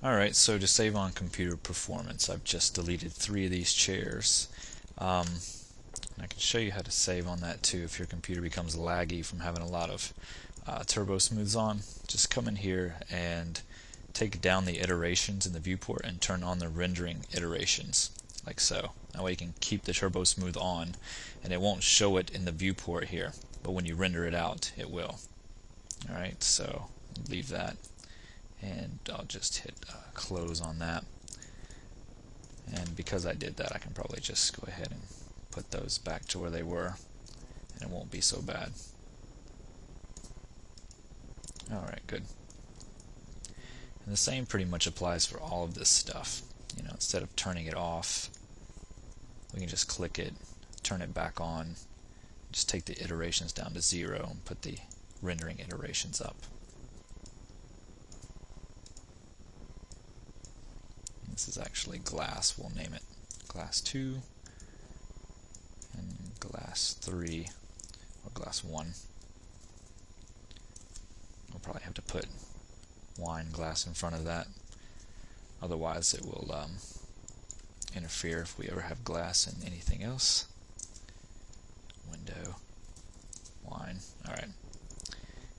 Alright, so to save on computer performance, I've just deleted 3 of these chairs. I can show you how to save on that too if your computer becomes laggy from having a lot of turbo smooths on. Just come in here and take down the iterations in the viewport and turn on the rendering iterations, like so. That way you can keep the turbo smooth on and it won't show it in the viewport here, but when you render it out, it will. Alright, so leave that, and I'll just hit close on that. And because I did that, I can probably just go ahead and put those back to where they were, and it won't be so bad. Alright, good. And the same pretty much applies for all of this stuff. You know, instead of turning it off, we can just click it, turn it back on, just take the iterations down to 0 and put the rendering iterations up. This is actually glass, we'll name it glass 2 and glass 3 or glass 1. We'll probably have to put wine glass in front of that, otherwise it will interfere if we ever have glass in anything else. Window, wine, alright.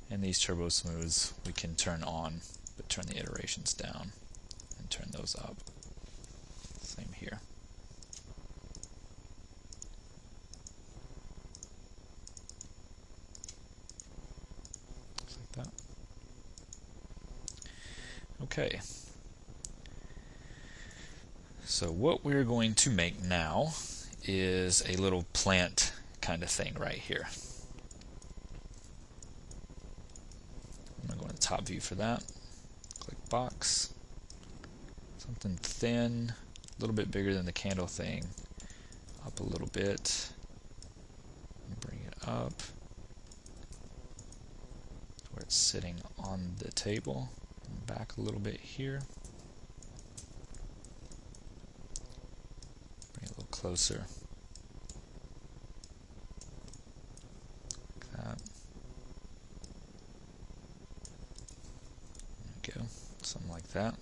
And these turbo smooths we can turn on, but turn the iterations down and turn those up. Same here. Just like that. Okay. So what we're going to make now is a little plant kind of thing right here. I'm going to go in the top view for that. Click box. Something thin, a little bit bigger than the candle thing. Up a little bit. Bring it up to where it's sitting on the table. And back a little bit here. Bring it a little closer. Like that. There we go. Something like that.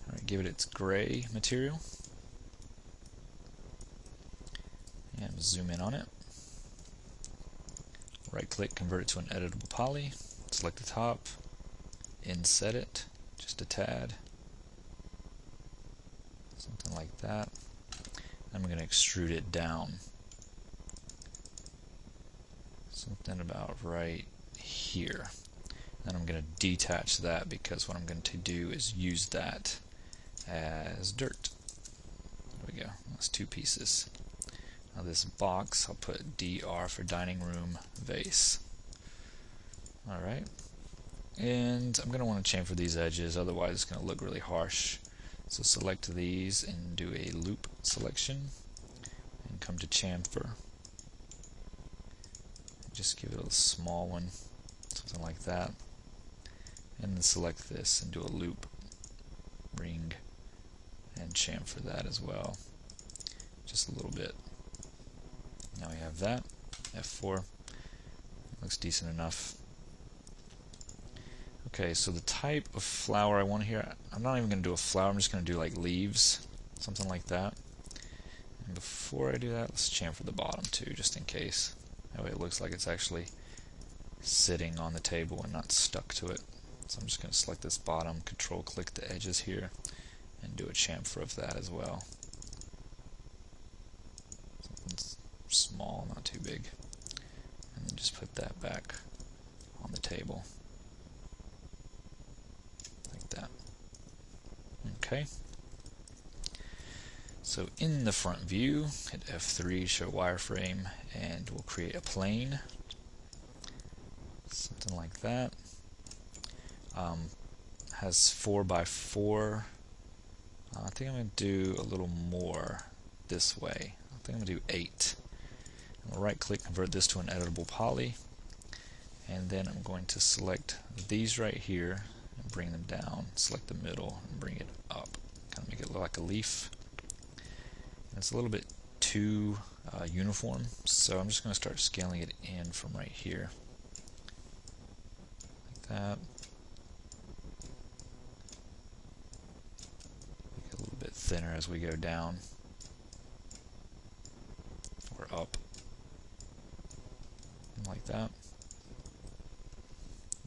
Alright, give it its gray material. And zoom in on it. Right click, convert it to an editable poly. Select the top. Inset it just a tad. Something like that. I'm going to extrude it down. Something about right here. Then I'm going to detach that because what I'm going to do is use that as dirt. There we go. That's 2 pieces. Now this box, I'll put DR for dining room vase. Alright. And I'm going to want to chamfer these edges, otherwise it's going to look really harsh. So select these and do a loop selection. And come to chamfer. Just give it a small one, something like that. And then select this and do a loop ring and chamfer that as well. Just a little bit. Now we have that. F4. Looks decent enough. Okay, so the type of flower I want here, I'm not even going to do a flower, I'm just going to do like leaves, something like that. And before I do that, let's chamfer the bottom too, just in case. That way it looks like it's actually sitting on the table and not stuck to it. So I'm just going to select this bottom, control click the edges here, and do a chamfer of that as well. Something small, not too big. And then just put that back on the table. Like that. Okay. So in the front view, hit F3, show wireframe, and we'll create a plane. Something like that. Has 4 by 4. I think I'm going to do a little more this way. I think I'm going to do 8. I'm going to right click, convert this to an editable poly, and then I'm going to select these right here and bring them down, select the middle and bring it up, kind of make it look like a leaf. And it's a little bit too uniform, so I'm just going to start scaling it in from right here, like that. thinner as we go down or up, like that.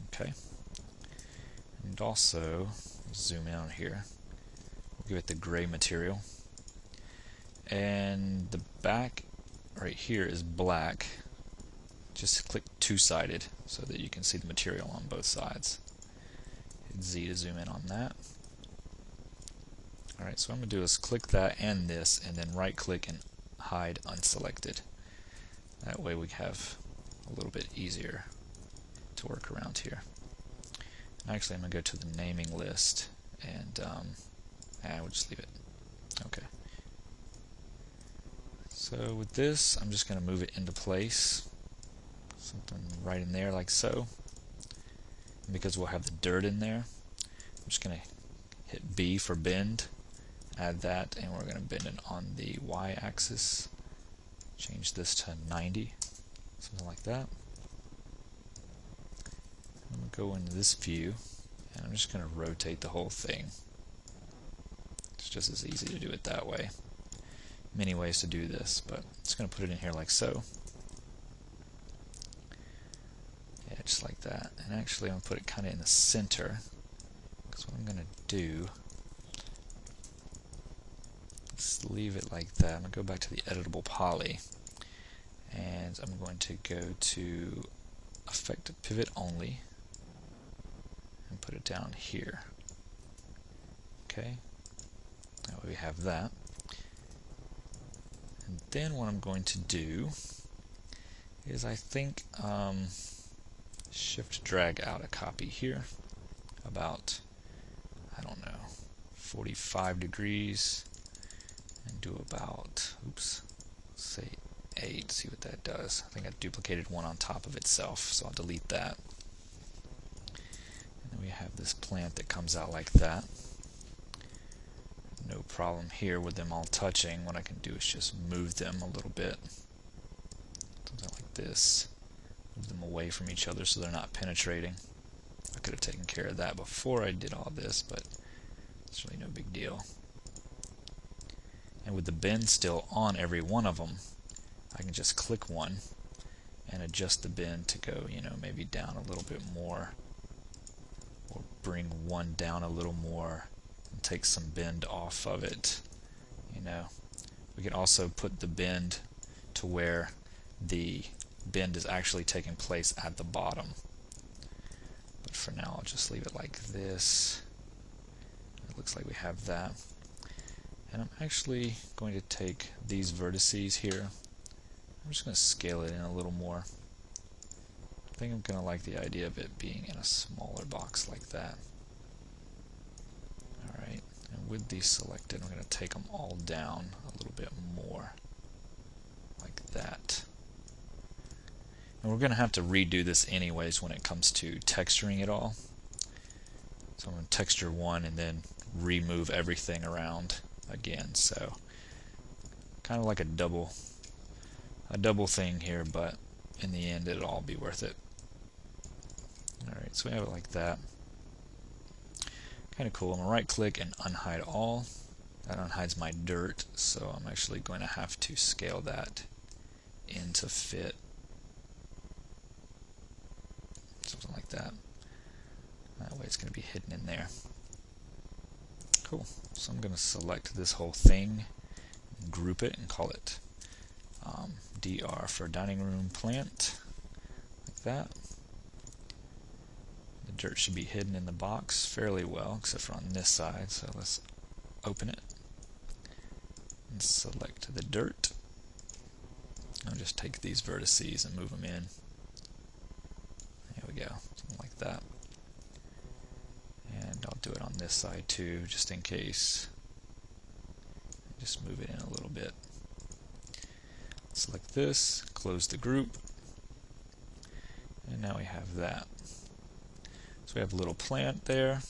Okay. And also, zoom in on here. We'll give it the gray material. And the back right here is black. Just click two-sided so that you can see the material on both sides. Hit Z to zoom in on that. Alright, so what I'm going to do is click that and this, and then right-click and hide unselected. That way we have a little bit easier to work around here. Actually, I'm going to go to the naming list, and we'll just leave it. Okay. So with this, I'm just going to move it into place. Something right in there like so. And because we'll have the dirt in there, I'm just going to hit B for bend, add that, and we're going to bend it on the y-axis. Change this to 90, something like that. I'm going to go into this view, and I'm just going to rotate the whole thing. It's just as easy to do it that way. Many ways to do this, but I'm just going to put it in here like so. Yeah, just like that. And actually, I'm going to put it kind of in the center, because what I'm going to do is leave it like that. I'm going to go back to the editable poly, and I'm going to go to Effect Pivot Only, and put it down here. Okay, now we have that. And then what I'm going to do is I think shift drag out a copy here about, I don't know, 45 degrees, and do about, oops, say 8, see what that does. I think I duplicated one on top of itself, so I'll delete that. And then we have this plant that comes out like that. No problem here with them all touching. What I can do is just move them a little bit. Something like this. Move them away from each other so they're not penetrating. I could have taken care of that before I did all this, but it's really no big deal. And with the bend still on every one of them, I can just click one and adjust the bend to go, you know, maybe down a little bit more, or bring one down a little more and take some bend off of it. You know, we can also put the bend to where the bend is actually taking place at the bottom. But for now, I'll just leave it like this. It looks like we have that. And I'm actually going to take these vertices here. I'm just going to scale it in a little more. I think I'm going to like the idea of it being in a smaller box like that. Alright, and with these selected, I'm going to take them all down a little bit more, like that. And we're going to have to redo this anyways when it comes to texturing it all. So I'm going to texture one and then remove everything around again. So kind of like a double thing here, but in the end it'll all be worth it. Alright, so we have it like that. Kind of cool. I'm going to right click and unhide all. That unhides my dirt, so I'm actually going to have to scale that in to fit. Something like that. That way it's going to be hidden in there. Cool. So I'm going to select this whole thing, group it, and call it DR for dining room plant, like that. The dirt should be hidden in the box fairly well, except for on this side. So let's open it and select the dirt. I'll just take these vertices and move them in. There we go, something like that. And I'll do it on this side too, just in case. Just move it in a little bit. Select this, close the group, and now we have that. So we have a little plant there.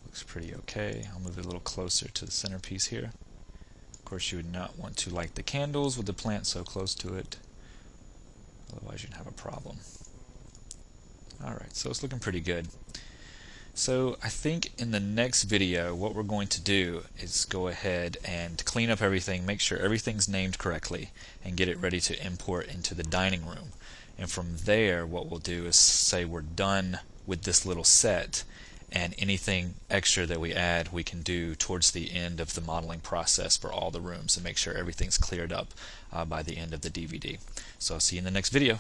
Looks pretty okay. I'll move it a little closer to the centerpiece here. Of course, you would not want to light the candles with the plant so close to it, otherwise you'd have a problem. Alright, so it's looking pretty good. So I think in the next video what we're going to do is go ahead and clean up everything, make sure everything's named correctly, and get it ready to import into the dining room. And from there what we'll do is say we're done with this little set, and anything extra that we add we can do towards the end of the modeling process for all the rooms and make sure everything's cleared up by the end of the DVD. So I'll see you in the next video.